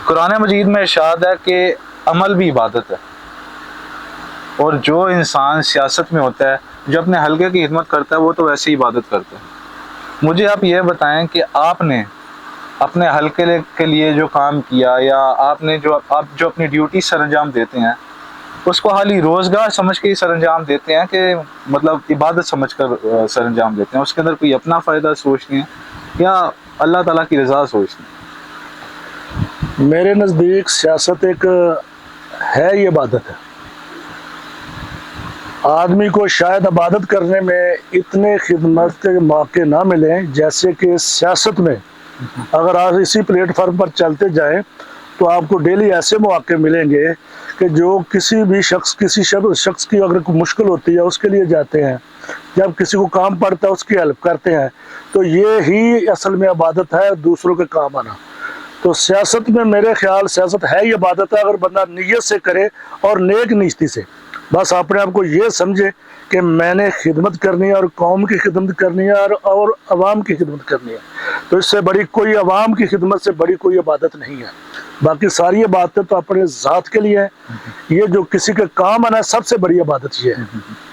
قرآن مجید میں ارشاد ہے کہ عمل بھی عبادت ہے، اور جو انسان سیاست میں ہوتا ہے، جو اپنے حلقے کی خدمت کرتا ہے، وہ تو ویسے ہی عبادت کرتا ہے۔ مجھے آپ یہ بتائیں کہ آپ نے اپنے حلقے کے لیے جو کام کیا، یا آپ جو اپنی ڈیوٹی سر انجام دیتے ہیں، اس کو خالی روزگار سمجھ کے ہی سر انجام دیتے ہیں کہ مطلب عبادت سمجھ کر سر انجام دیتے ہیں، اس کے اندر کوئی اپنا فائدہ سوچتے ہیں یا اللہ تعالیٰ کی رضا سوچتے ہیں؟ میرے نزدیک سیاست ایک ہے ہی عبادت ہے۔ آدمی کو شاید عبادت کرنے میں اتنے خدمت کے موقع نہ ملیں جیسے کہ سیاست میں۔ اگر آپ اسی پلیٹ فارم پر چلتے جائیں تو آپ کو ڈیلی ایسے مواقع ملیں گے کہ جو کسی شخص کی اگر کوئی مشکل ہوتی ہے اس کے لیے جاتے ہیں، جب کسی کو کام پڑتا ہے اس کی ہیلپ کرتے ہیں۔ تو یہ ہی اصل میں عبادت ہے، دوسروں کے کام آنا۔ تو سیاست میں میرے خیال سیاست ہے ہی عبادت ہے، اگر بندہ نیت سے کرے اور نیک نیتی سے، بس اپنے آپ کو یہ سمجھے کہ میں نے خدمت کرنی ہے اور قوم کی خدمت کرنی ہے اور عوام کی خدمت کرنی ہے، تو اس سے بڑی کوئی، عوام کی خدمت سے بڑی کوئی عبادت نہیں ہے۔ باقی ساری عبادتیں تو اپنے ذات کے لیے ہیں، یہ جو کسی کے کام آنا ہے سب سے بڑی عبادت یہ ہے۔